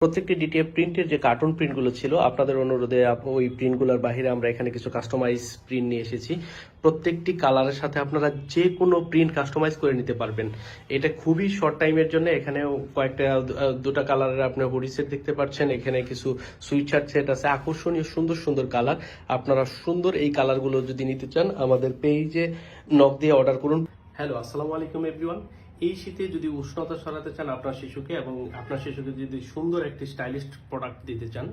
প্রত্যেকটি ডিটিএফ প্রিন্টের যে কার্টুন প্রিন্টগুলো ছিল আপনাদের অনুরোধে ওই প্রিন্টগুলোর বাইরে আমরা এখানে কিছু কাস্টমাইজ প্রিন্ট নিয়ে এসেছি। প্রত্যেকটি কালারের সাথে আপনারা যে কোনো প্রিন্ট কাস্টমাইজ করে নিতে পারবেন। এটা খুবই শর্ট টাইমের জন্য। এখানেও কয়েকটা দুটা কালারের আপনি হুডি সেট দেখতে পাচ্ছেন, এখানে কিছু সুইট শার্ট সেট আছে, আকর্ষণীয় সুন্দর সুন্দর কালার। আপনারা সুন্দর এই কালারগুলো যদি নিতে চান আমাদের পেজে নক দিয়ে অর্ডার করুন। হ্যালো, আসসালামু আলাইকুম এভরিওয়ান। এই শীতে যদি উষ্ণতা সরাতে চান আপনার শিশুকে, এবং আপনার শিশুকে যদি সুন্দর একটি স্টাইলিশ প্রোডাক্ট দিতে চান,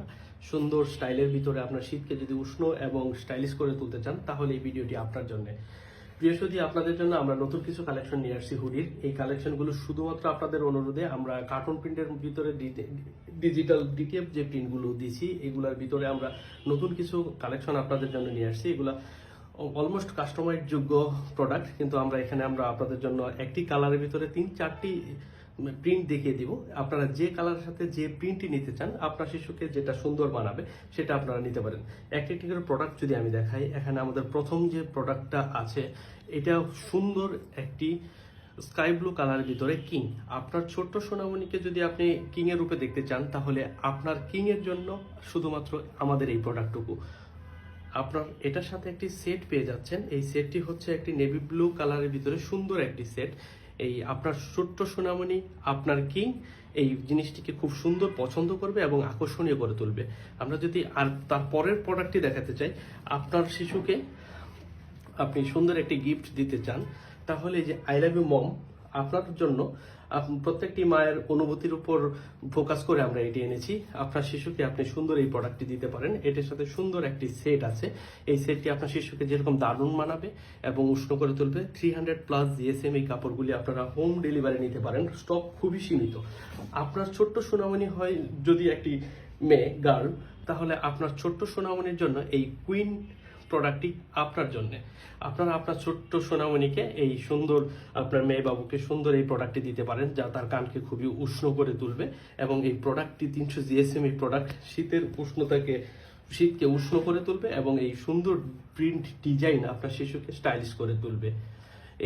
সুন্দর স্টাইলের ভিতরে আপনার শীতকে যদি উষ্ণ এবং স্টাইলিশ করে তুলতে চান, তাহলে এই ভিডিওটি আপনার জন্য। বৃহস্পতি, আপনাদের জন্য আমরা নতুন কিছু কালেকশন নিয়ে আসছি হুডির। এই কালেকশনগুলো শুধুমাত্র আপনাদের অনুরোধে আমরা কার্টুন প্রিন্টের ভিতরে ডিজিটাল ডিটিএফ যে প্রিন্টগুলো দিছি এগুলোর ভিতরে আমরা নতুন কিছু কালেকশন আপনাদের জন্য নিয়ে আসছি। এগুলা অলমোস্ট কাস্টমাইজ যোগ্য প্রোডাক্ট, কিন্তু আমরা আপনাদের জন্য একটি কালারের ভিতরে 3-4টি প্রিন্ট দেখিয়ে দিব। আপনারা যে কালারের সাথে যে প্রিন্টটি নিতে চান, আপনার শিশুকে যেটা সুন্দর বানাবে সেটা আপনারা নিতে পারেন। একটি একটি করে প্রোডাক্ট যদি আমি দেখাই, এখানে আমাদের প্রথম যে প্রোডাক্টটা আছে এটা সুন্দর একটি স্কাই ব্লু কালারের ভিতরে কিং। আপনার ছোট্ট সোনামণিকে যদি আপনি কিং এর রূপে দেখতে চান, তাহলে আপনার কিং এর জন্য শুধুমাত্র আমাদের এই প্রোডাক্টটুকু। আপনার এটার সাথে একটি সেট পেয়ে যাচ্ছেন। এই সেটটি হচ্ছে একটি নেভি ব্লু কালারের ভিতরে সুন্দর একটি সেট। এই আপনার ছোট্ট সোনামণি, আপনার কিং এই জিনিসটিকে খুব সুন্দর পছন্দ করবে এবং আকর্ষণীয় করে তুলবে। আমরা যদি আর তার পরের প্রোডাক্টটি দেখাতে চাই, আপনার শিশুকে আপনি সুন্দর একটি গিফট দিতে চান, তাহলে যে আই লাভ ইউ মম আপনার জন্য প্রত্যেকটি মায়ের অনুভূতির উপর ফোকাস করে আমরা এটি এনেছি। আপনার শিশুকে আপনি সুন্দর এই প্রোডাক্টটি দিতে পারেন। এটার সাথে সুন্দর একটি সেট আছে। এই সেটটি আপনার শিশুকে যেরকম দারুণ মানাবে এবং উষ্ণ করে তুলবে। 300+ জিএসএম এই কাপড়গুলি আপনারা হোম ডেলিভারি নিতে পারেন। স্টক খুবই সীমিত। আপনার ছোট্ট সোনামণি হয় যদি একটি মেয়ে গার্ল, তাহলে আপনার ছোট্ট সোনামণির জন্য এই কুইন প্রোডাক্টটি আপনার জন্য। আপনারা আপনার ছোট্ট সোনামণিকে এই সুন্দর আপনার মেয়ে বাবুকে সুন্দর এই প্রোডাক্টটি দিতে পারেন, যা তার কানকে খুবই উষ্ণ করে তুলবে। এবং এই প্রোডাক্টটি 300 জিএসএম এই প্রোডাক্ট শীতকে উষ্ণ করে তুলবে এবং এই সুন্দর প্রিন্ট ডিজাইন আপনার শিশুকে স্টাইলিশ করে তুলবে।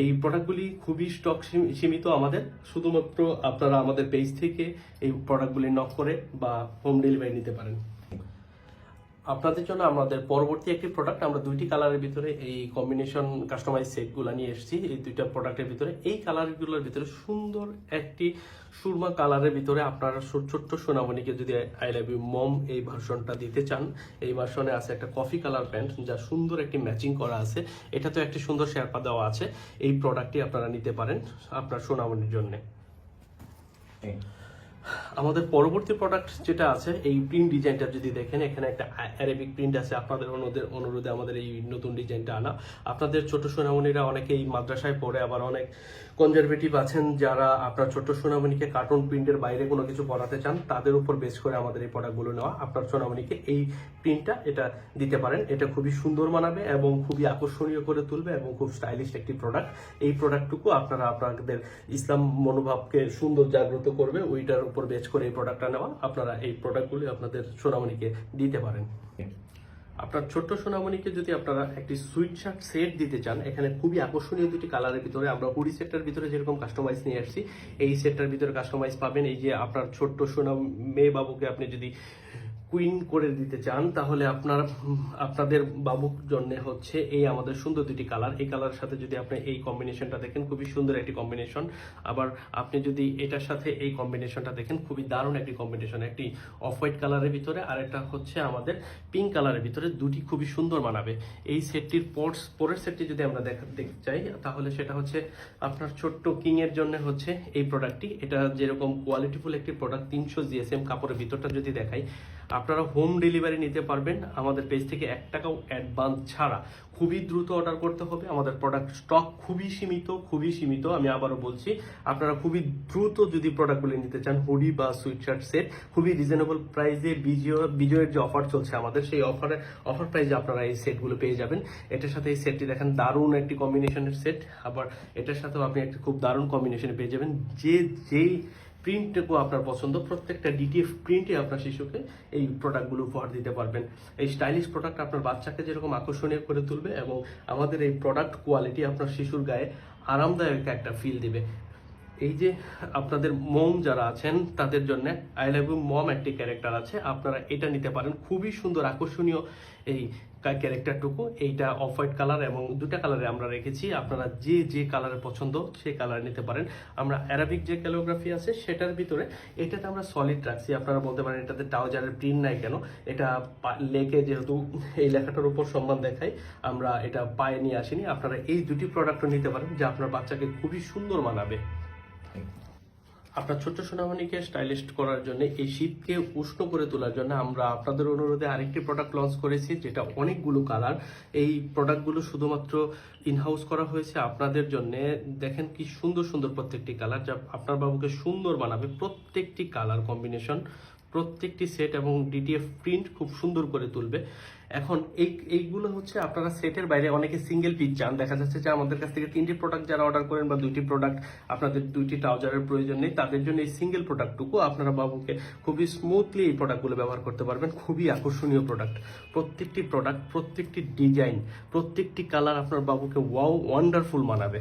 এই প্রোডাক্টগুলি খুবই স্টক সীমিত আমাদের। শুধুমাত্র আপনারা আমাদের পেজ থেকে এই প্রোডাক্টগুলি নক করে বা হোম ডেলিভারি নিতে পারেন। আপনাদের জন্য আমাদের পরবর্তী একটি প্রোডাক্ট, আমরা দুইটি কালারের ভিতরে এই কম্বিনেশন কাস্টমাইজ সেটগুলো নিয়ে এসেছি। এই দুইটা প্রোডাক্টের ভিতরে এই কালারগুলোর ভিতরে সুন্দর একটি সুরমা কালারের ভিতরে আপনারা ছোট্ট সোনামণিকে যদি আই লাভ ইউ মম এই ভার্সনটা দিতে চান, এই ভার্সনে আছে একটা কফি কালার প্যান্ট যা সুন্দর একটি ম্যাচিং করা আছে। এটা তো একটি সুন্দর শেরপা দেওয়া আছে। এই প্রোডাক্টটি আপনারা নিতে পারেন আপনার সোনামণির জন্য। আমাদের পরবর্তী প্রোডাক্ট যেটা আছে, এই প্রিন্ট ডিজাইনটা যদি দেখেন, এখানে একটা অ্যারাবিক প্রিন্ট আছে। আপনাদের অনুরোধে আমাদের এই নতুন ডিজাইনটা আনা। আপনাদের ছোট সোনামণিরা অনেকেই মাদ্রাসায় পড়ে, আবার অনেক কনজারভেটিভ আছেন যারা আপনার ছোট্ট সোনামণিকে কার্টুন প্রিন্টের বাইরে কোনো কিছু পড়াতে চান, তাদের উপর বেস করে আমাদের এই প্রোডাক্টগুলো নেওয়া। আপনার সোনামণিকে এই প্রিন্টটা এটা দিতে পারেন। এটা খুবই সুন্দর মানাবে এবং খুবই আকর্ষণীয় করে তুলবে এবং খুব স্টাইলিশ একটি প্রোডাক্ট। এই প্রোডাক্টটুকু আপনারা আপনাদের ইসলাম মনোভাবকে সুন্দর জাগ্রত করবে, ওইটার উপর বেচ করে এই প্রোডাক্টটা নেওয়া। আপনারা এই প্রোডাক্টগুলি আপনাদের সোনামণিকে দিতে পারেন। আপনার ছোট্ট সোনামণিকে যদি আপনারা একটি সুইট শার্ট সেট দিতে চান, এখানে খুবই আকর্ষণীয় দুটি কালারের ভিতরে আমরা হুডি সেটটার ভিতরে যেরকম কাস্টমাইজ নিয়ে আসছি, এই সেটটার ভিতরে কাস্টমাইজ পাবেন। এই যে আপনার ছোট্ট সোনা মেয়ে বাবুকে আপনি যদি কুইন করে দিতে চান, তাহলে আপনাদের বাবুর জন্য হচ্ছে এই আমাদের সুন্দর দুটি কালার। এই কালারের সাথে যদি আপনি এই কম্বিনেশনটা দেখেন, খুবই সুন্দর একটি কম্বিনেশন। আবার আপনি যদি এটার সাথে এই কম্বিনেশনটা দেখেন, খুবই দারুণ একটি কম্বিনেশন। একটি অফ হোয়াইট কালারের ভিতরে আর একটা হচ্ছে আমাদের পিঙ্ক কালারের ভিতরে, দুটি খুবই সুন্দর মানাবে। এই সেটটির পরের সেটটি যদি আমরা দেখতে চাই, তাহলে সেটা হচ্ছে আপনার ছোট্ট কিং এর জন্য হচ্ছে এই প্রোডাক্টটি। এটা যেরকম কোয়ালিটিফুল একটি প্রোডাক্ট, 300 জিএসএম কাপড়ের ভিতরটা যদি দেখাই, আপনারা হোম ডেলিভারি নিতে পারবেন আমাদের পেজ থেকে 1 টাকাও অ্যাডভান্স ছাড়া। খুবই দ্রুত অর্ডার করতে হবে, আমাদের প্রোডাক্ট স্টক খুবই সীমিত। আমি আবারও বলছি, আপনারা খুবই দ্রুত যদি প্রোডাক্টগুলি নিতে চান, হুডি বা সুইট শার্ট সেট খুবই রিজনেবল প্রাইসে বিজয়ের যে অফার চলছে আমাদের, সেই অফার প্রাইসে আপনারা এই সেটগুলো পেয়ে যাবেন। এটার সাথে এই সেটটি দেখেন, দারুণ একটি কম্বিনেশনের সেট। আবার এটার সাথেও আপনি একটি খুব দারুণ কম্বিনেশনে পেয়ে যাবেন। যেই প্রিন্টটুকু আপনার পছন্দ, প্রত্যেকটা ডিটিএফ প্রিন্টে আপনার শিশুকে এই প্রোডাক্টগুলো উপহার দিতে পারবেন। এই স্টাইলিশ প্রোডাক্ট আপনার বাচ্চাকে যেরকম আকর্ষণীয় করে তুলবে, এবং আমাদের এই প্রোডাক্ট কোয়ালিটি আপনার শিশুর গায়ে আরামদায়ক একটা ফিল দিবে। এই যে আপনাদের মম যারা আছেন তাদের জন্য আই লাভ ইউ মম একটি ক্যারেক্টার আছে, আপনারা এটা নিতে পারেন। খুবই সুন্দর আকর্ষণীয় এই ক্যারেক্টারটুকু। এইটা অফ হোয়াইট কালার এবং দুটা কালারে আমরা রেখেছি, আপনারা যে যে কালারে পছন্দ সেই কালার নিতে পারেন। আমরা অ্যারাবিক যে ক্যালিগ্রাফি আছে সেটার ভিতরে এটাতে আমরা সলিড রাখছি। আপনারা বলতে পারেন এটাতে ট্রাউজারের প্রিন্ট নাই কেন, এটা লেকে যেহেতু এই লেখাটার উপর সম্মান দেখায় আমরা এটা পায়ে নিয়ে আসিনি। আপনারা এই দুটি প্রোডাক্টও নিতে পারেন যা আপনার বাচ্চাকে খুবই সুন্দর মানাবে। আপনার ছোট্ট সোনামণিকে স্টাইলিস্ট করার জন্য, এই শীতকে উষ্ণ করে তোলার জন্য আমরা আপনাদের অনুরোধে আরেকটি প্রোডাক্ট লঞ্চ করেছি যেটা অনেকগুলো কালার। এই প্রোডাক্টগুলো শুধুমাত্র ইনহাউস করা হয়েছে আপনাদের জন্য। দেখেন কি সুন্দর সুন্দর প্রত্যেকটি কালার, যা আপনার বাবুকে সুন্দর বানাবে। প্রত্যেকটি কালার কম্বিনেশন, প্রত্যেকটি সেট এবং ডিটিএফ প্রিন্ট খুব সুন্দর করে তুলবে। এখন এইগুলো হচ্ছে আপনারা সেটের বাইরে অনেকে সিঙ্গেল পিস চান। দেখা যাচ্ছে যে আমাদের কাছ থেকে 3টি প্রোডাক্ট যারা অর্ডার করেন বা 2টি প্রোডাক্ট, আপনাদের 2টি ট্রাউজারের প্রয়োজন নেই, তাদের জন্য এই সিঙ্গেল প্রোডাক্টটুকু আপনারা বাবুকে খুবই স্মুথলি এই প্রোডাক্টগুলো ব্যবহার করতে পারবেন। খুবই আকর্ষণীয় প্রোডাক্ট, প্রত্যেকটি প্রোডাক্ট, প্রত্যেকটি ডিজাইন, প্রত্যেকটি কালার আপনার বাবুকে ওয়াও ওয়ান্ডারফুল মানাবে।